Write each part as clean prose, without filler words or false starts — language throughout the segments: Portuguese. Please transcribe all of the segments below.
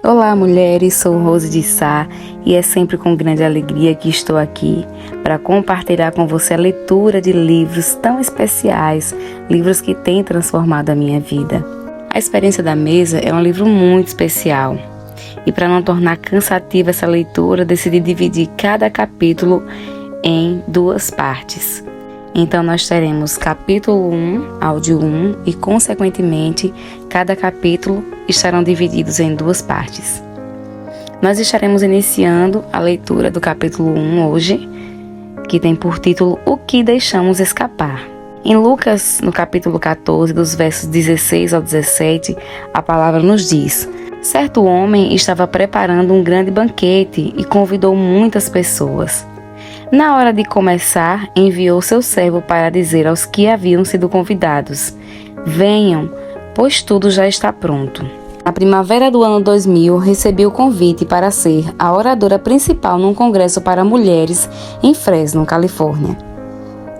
Olá, mulheres, sou Rose de Sá e é sempre com grande alegria que estou aqui para compartilhar com você a leitura de livros tão especiais, livros que têm transformado a minha vida. A Experiência da Mesa é um livro muito especial e para não tornar cansativa essa leitura, decidi dividir cada capítulo em 2 partes. Então nós teremos capítulo 1, áudio 1 e, consequentemente, cada capítulo estarão divididos em 2 partes. Nós estaremos iniciando a leitura do capítulo 1 hoje, que tem por título O que deixamos escapar. Em Lucas, no capítulo 14, dos versos 16 ao 17, a palavra nos diz: certo homem estava preparando um grande banquete e convidou muitas pessoas. Na hora de começar, enviou seu servo para dizer aos que haviam sido convidados: venham, pois tudo já está pronto. Na primavera do ano 2000, recebi o convite para ser a oradora principal num congresso para mulheres em Fresno, Califórnia.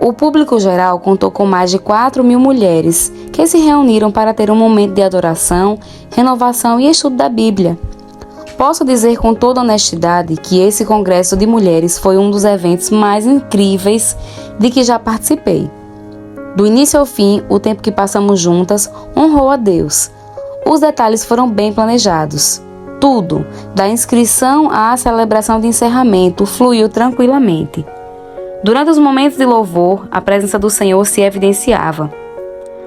O público geral contou com mais de 4.000 mulheres que se reuniram para ter um momento de adoração, renovação e estudo da Bíblia. Posso dizer com toda honestidade que esse congresso de mulheres foi um dos eventos mais incríveis de que já participei. Do início ao fim, o tempo que passamos juntas honrou a Deus. Os detalhes foram bem planejados. Tudo, da inscrição à celebração de encerramento, fluiu tranquilamente. Durante os momentos de louvor, a presença do Senhor se evidenciava.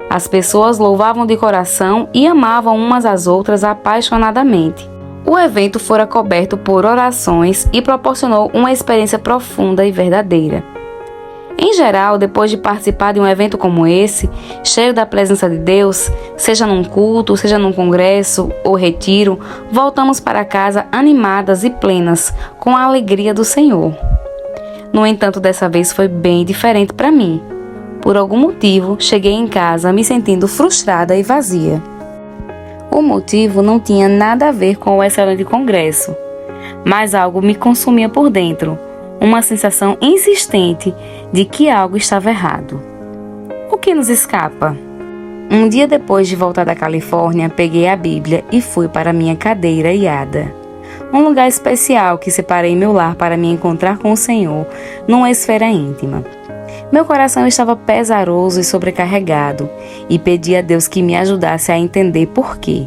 As pessoas louvavam de coração e amavam umas às outras apaixonadamente. O evento fora coberto por orações e proporcionou uma experiência profunda e verdadeira. Em geral, depois de participar de um evento como esse, cheio da presença de Deus, seja num culto, seja num congresso ou retiro, voltamos para casa animadas e plenas, com a alegria do Senhor. No entanto, dessa vez foi bem diferente para mim. Por algum motivo, cheguei em casa me sentindo frustrada e vazia. O motivo não tinha nada a ver com o excelente congresso, mas algo me consumia por dentro, uma sensação insistente de que algo estava errado. O que nos escapa? Um dia depois de voltar da Califórnia, peguei a Bíblia e fui para minha cadeira Yada, um lugar especial que separei em meu lar para me encontrar com o Senhor numa esfera íntima. Meu coração estava pesaroso e sobrecarregado e pedi a Deus que me ajudasse a entender por quê.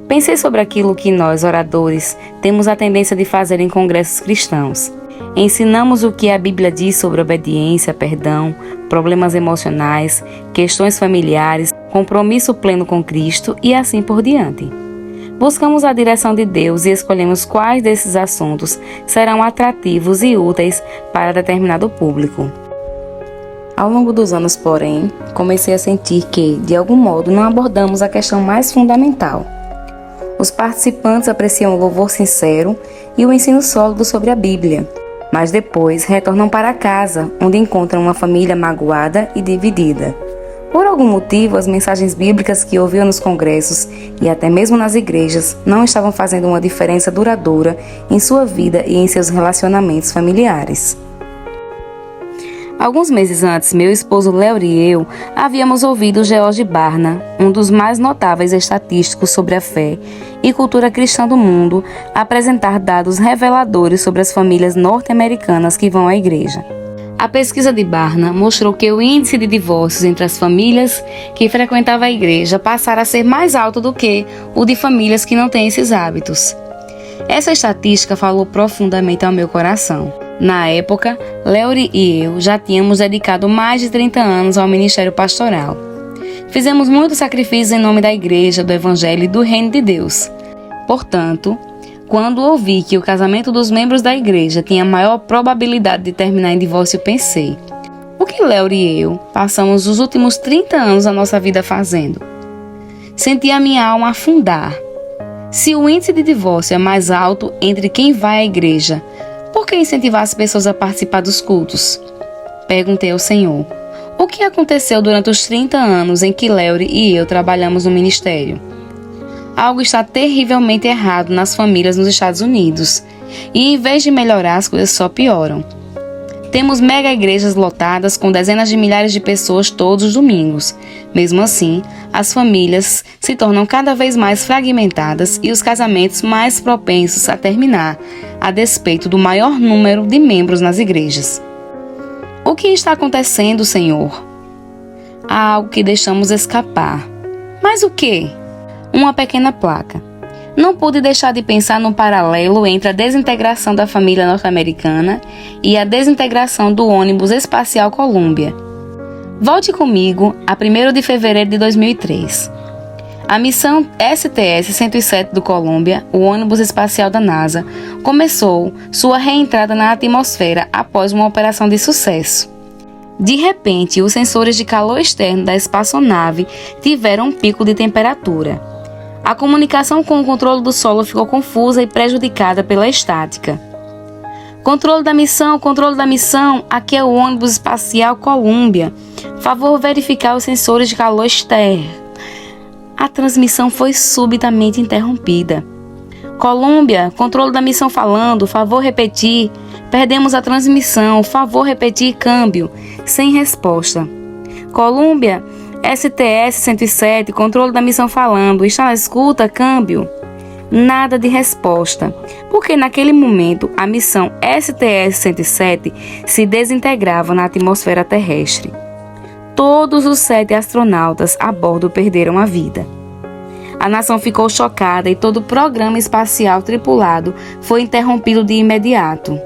Pensei sobre aquilo que nós, oradores, temos a tendência de fazer em congressos cristãos. Ensinamos o que a Bíblia diz sobre obediência, perdão, problemas emocionais, questões familiares, compromisso pleno com Cristo e assim por diante. Buscamos a direção de Deus e escolhemos quais desses assuntos serão atrativos e úteis para determinado público. Ao longo dos anos, porém, comecei a sentir que, de algum modo, não abordamos a questão mais fundamental. Os participantes apreciam o louvor sincero e o ensino sólido sobre a Bíblia, mas depois retornam para casa, onde encontram uma família magoada e dividida. Por algum motivo, as mensagens bíblicas que ouviam nos congressos e até mesmo nas igrejas não estavam fazendo uma diferença duradoura em sua vida e em seus relacionamentos familiares. Alguns meses antes, meu esposo Léo e eu havíamos ouvido George Barna, um dos mais notáveis estatísticos sobre a fé e cultura cristã do mundo, apresentar dados reveladores sobre as famílias norte-americanas que vão à igreja. A pesquisa de Barna mostrou que o índice de divórcios entre as famílias que frequentavam a igreja passara a ser mais alto do que o de famílias que não têm esses hábitos. Essa estatística falou profundamente ao meu coração. Na época, Léo e eu já tínhamos dedicado mais de 30 anos ao ministério pastoral. Fizemos muitos sacrifícios em nome da igreja, do evangelho e do reino de Deus. Portanto, quando ouvi que o casamento dos membros da igreja tinha maior probabilidade de terminar em divórcio, pensei: o que Léo e eu passamos os últimos 30 anos da nossa vida fazendo? Senti a minha alma afundar. Se o índice de divórcio é mais alto entre quem vai à igreja, por que incentivar as pessoas a participar dos cultos? Perguntei ao Senhor: o que aconteceu durante os 30 anos em que Léo e eu trabalhamos no ministério? Algo está terrivelmente errado nas famílias nos Estados Unidos, e em vez de melhorar, as coisas só pioram. Temos mega igrejas lotadas com dezenas de milhares de pessoas todos os domingos, Mesmo assim, as famílias se tornam cada vez mais fragmentadas e os casamentos mais propensos a terminar, a despeito do maior número de membros nas igrejas. O que está acontecendo, Senhor? Há algo que deixamos escapar. Mas o quê? Uma pequena placa. Não pude deixar de pensar no paralelo entre a desintegração da família norte-americana e a desintegração do ônibus espacial Columbia. Volte comigo a 1º de fevereiro de 2003. A missão STS-107 do Columbia, o ônibus espacial da NASA, começou sua reentrada na atmosfera após uma operação de sucesso. De repente, os sensores de calor externo da espaçonave tiveram um pico de temperatura. A comunicação com o controle do solo ficou confusa e prejudicada pela estática. Controle da missão, aqui é o ônibus espacial Columbia. Favor verificar os sensores de calor externo. A transmissão foi subitamente interrompida. Columbia, controle da missão falando, favor repetir. Perdemos a transmissão, favor repetir câmbio. Sem resposta. Columbia, STS-107, controle da missão falando, está na escuta, câmbio. Nada de resposta, porque naquele momento a missão STS-107 se desintegrava na atmosfera terrestre. Todos os 7 astronautas a bordo perderam a vida. A nação ficou chocada e todo o programa espacial tripulado foi interrompido de imediato.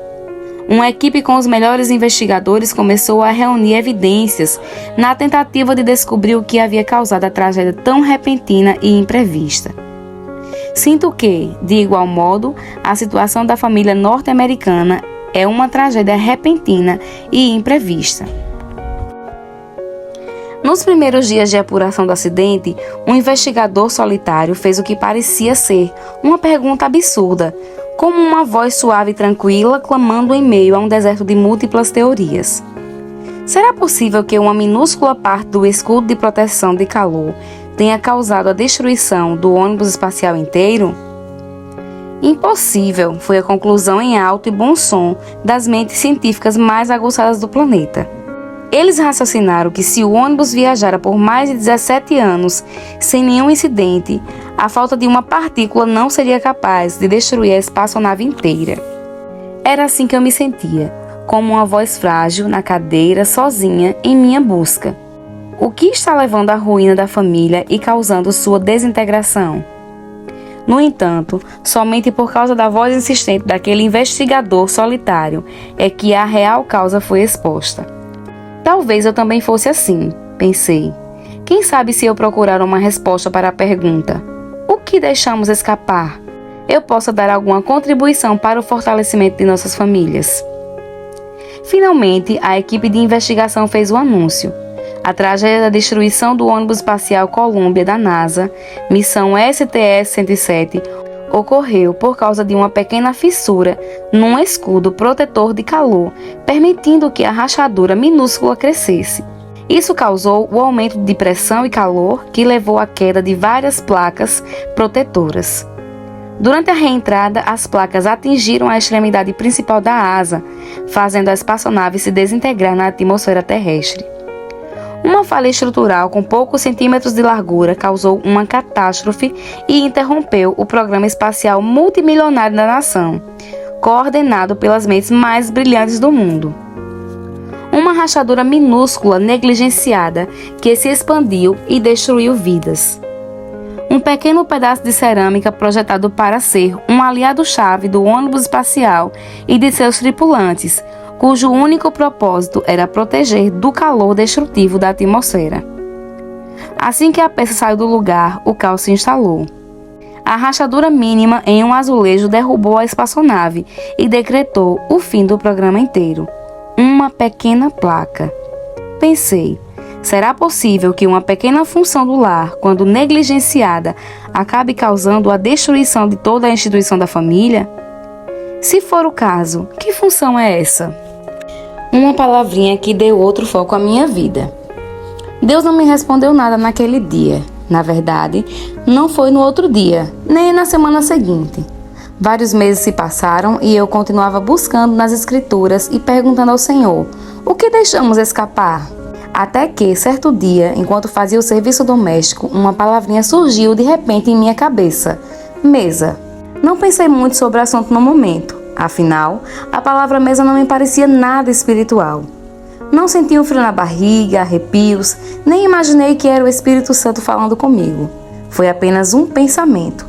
Uma equipe com os melhores investigadores começou a reunir evidências na tentativa de descobrir o que havia causado a tragédia tão repentina e imprevista. Sinto que, de igual modo, a situação da família norte-americana é uma tragédia repentina e imprevista. Nos primeiros dias de apuração do acidente, um investigador solitário fez o que parecia ser uma pergunta absurda, como uma voz suave e tranquila clamando em meio a um deserto de múltiplas teorias. Será possível que uma minúscula parte do escudo de proteção de calor tenha causado a destruição do ônibus espacial inteiro? Impossível, foi a conclusão em alto e bom som das mentes científicas mais aguçadas do planeta. Eles raciocinaram que se o ônibus viajara por mais de 17 anos sem nenhum incidente, a falta de uma partícula não seria capaz de destruir a espaçonave inteira. Era assim que eu me sentia, como uma voz frágil na cadeira, sozinha, em minha busca. O que está levando à ruína da família e causando sua desintegração? No entanto, somente por causa da voz insistente daquele investigador solitário é que a real causa foi exposta. Talvez eu também fosse assim, pensei. Quem sabe se eu procurar uma resposta para a pergunta: o que deixamos escapar? Eu possa dar alguma contribuição para o fortalecimento de nossas famílias. Finalmente, a equipe de investigação fez o anúncio. A tragédia da destruição do ônibus espacial Columbia da NASA, missão STS-107, ocorreu por causa de uma pequena fissura num escudo protetor de calor, permitindo que a rachadura minúscula crescesse. Isso causou o aumento de pressão e calor que levou à queda de várias placas protetoras. Durante a reentrada, as placas atingiram a extremidade principal da asa, fazendo a espaçonave se desintegrar na atmosfera terrestre. Uma falha estrutural com poucos centímetros de largura causou uma catástrofe e interrompeu o programa espacial multimilionário da nação, coordenado pelas mentes mais brilhantes do mundo. Uma rachadura minúscula negligenciada que se expandiu e destruiu vidas. Um pequeno pedaço de cerâmica projetado para ser um aliado-chave do ônibus espacial e de seus tripulantes, cujo único propósito era proteger do calor destrutivo da atmosfera. Assim que a peça saiu do lugar, o caos se instalou. A rachadura mínima em um azulejo derrubou a espaçonave e decretou o fim do programa inteiro. Uma pequena placa. Pensei, será possível que uma pequena função do lar, quando negligenciada, acabe causando a destruição de toda a instituição da família? Se for o caso, que função é essa? Uma palavrinha que deu outro foco à minha vida. Deus não me respondeu nada naquele dia. Na verdade, não foi no outro dia, nem na semana seguinte. Vários meses se passaram e eu continuava buscando nas Escrituras e perguntando ao Senhor: o que deixamos escapar? Até que, certo dia, enquanto fazia o serviço doméstico, uma palavrinha surgiu de repente em minha cabeça: mesa. Não pensei muito sobre o assunto no momento. Afinal, a palavra mesa não me parecia nada espiritual. Não senti um frio na barriga, arrepios, nem imaginei que era o Espírito Santo falando comigo. Foi apenas um pensamento.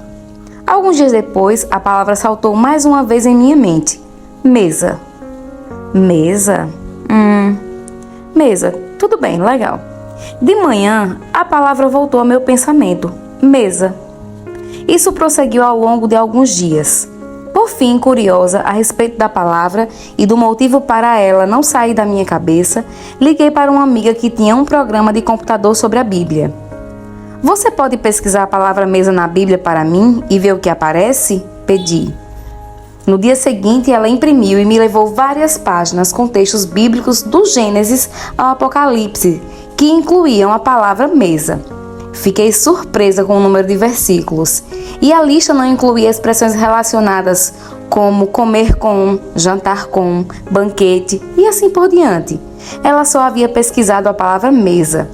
Alguns dias depois, a palavra saltou mais uma vez em minha mente: mesa. Mesa? Mesa. Tudo bem, legal. De manhã, a palavra voltou ao meu pensamento: mesa. Isso prosseguiu ao longo de alguns dias. Por fim, curiosa a respeito da palavra e do motivo para ela não sair da minha cabeça, liguei para uma amiga que tinha um programa de computador sobre a Bíblia. Você pode pesquisar a palavra mesa na Bíblia para mim e ver o que aparece? Pedi. No dia seguinte, ela imprimiu e me levou várias páginas com textos bíblicos do Gênesis ao Apocalipse, que incluíam a palavra mesa. Fiquei surpresa com o número de versículos, e a lista não incluía expressões relacionadas como comer com, jantar com, banquete e assim por diante. Ela só havia pesquisado a palavra mesa.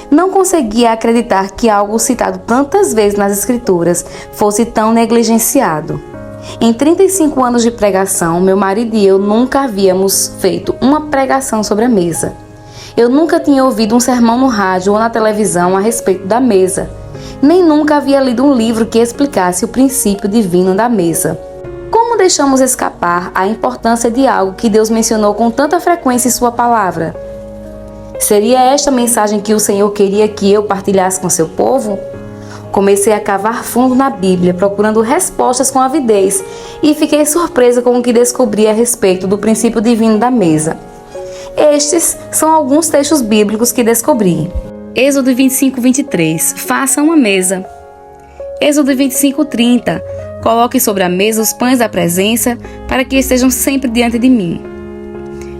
Não conseguia acreditar que algo citado tantas vezes nas Escrituras fosse tão negligenciado. Em 35 anos de pregação, meu marido e eu nunca havíamos feito uma pregação sobre a mesa. Eu nunca tinha ouvido um sermão no rádio ou na televisão a respeito da mesa. Nem nunca havia lido um livro que explicasse o princípio divino da mesa. Como deixamos escapar a importância de algo que Deus mencionou com tanta frequência em sua palavra? Seria esta a mensagem que o Senhor queria que eu partilhasse com seu povo? Comecei a cavar fundo na Bíblia, procurando respostas com avidez, e fiquei surpresa com o que descobri a respeito do princípio divino da mesa. Estes são alguns textos bíblicos que descobri. Êxodo 25:23. Faça uma mesa. Êxodo 25:30. Coloque sobre a mesa os pães da presença, para que estejam sempre diante de mim.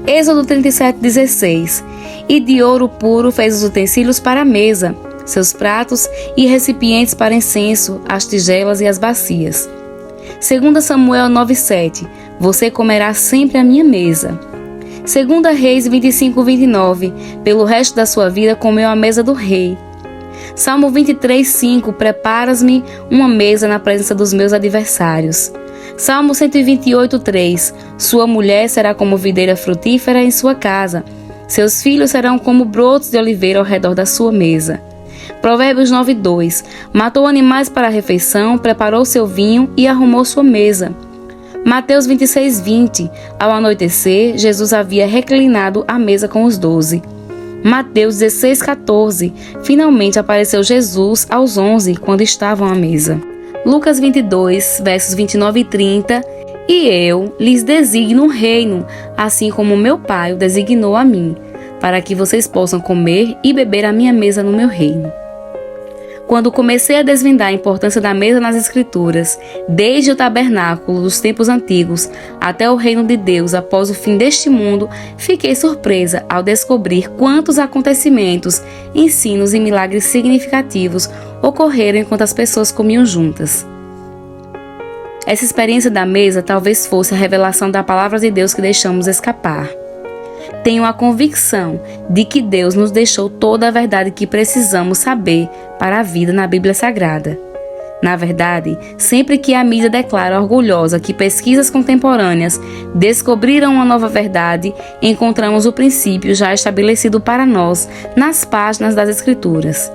Êxodo 37:16. E de ouro puro fez os utensílios para a mesa, seus pratos e recipientes para incenso, as tigelas e as bacias. 2 Samuel 9:7. Você comerá sempre à minha mesa. 2 Reis 25:29. Pelo resto da sua vida comeu à mesa do rei. Salmo 23:5. Preparas-me uma mesa na presença dos meus adversários. Salmo 128:3. Sua mulher será como videira frutífera em sua casa. Seus filhos serão como brotos de oliveira ao redor da sua mesa. Provérbios 9:2. Matou animais para a refeição, preparou seu vinho e arrumou sua mesa. Mateus 26:20. Ao anoitecer, Jesus havia reclinado à mesa com os 12. Mateus 16:14. Finalmente apareceu Jesus aos 11, quando estavam à mesa. Lucas 22, versos 29 e 30. E eu lhes designo um reino, assim como meu Pai o designou a mim, para que vocês possam comer e beber à minha mesa no meu reino. Quando comecei a desvendar a importância da mesa nas Escrituras, desde o tabernáculo dos tempos antigos até o reino de Deus após o fim deste mundo, fiquei surpresa ao descobrir quantos acontecimentos, ensinos e milagres significativos ocorreram enquanto as pessoas comiam juntas. Essa experiência da mesa talvez fosse a revelação da palavra de Deus que deixamos escapar. Tenho a convicção de que Deus nos deixou toda a verdade que precisamos saber para a vida na Bíblia Sagrada. Na verdade, sempre que a mídia declara orgulhosa que pesquisas contemporâneas descobriram uma nova verdade, encontramos o princípio já estabelecido para nós nas páginas das Escrituras.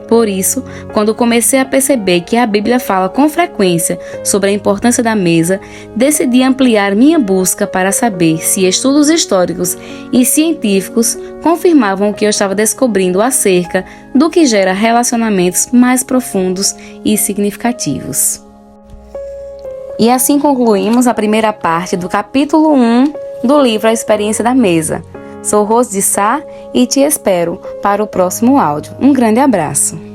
Por isso, quando comecei a perceber que a Bíblia fala com frequência sobre a importância da mesa, decidi ampliar minha busca para saber se estudos históricos e científicos confirmavam o que eu estava descobrindo acerca do que gera relacionamentos mais profundos e significativos. E assim concluímos a primeira parte do capítulo 1 do livro A Experiência da Mesa. Sou Rose de Sá e te espero para o próximo áudio. Um grande abraço!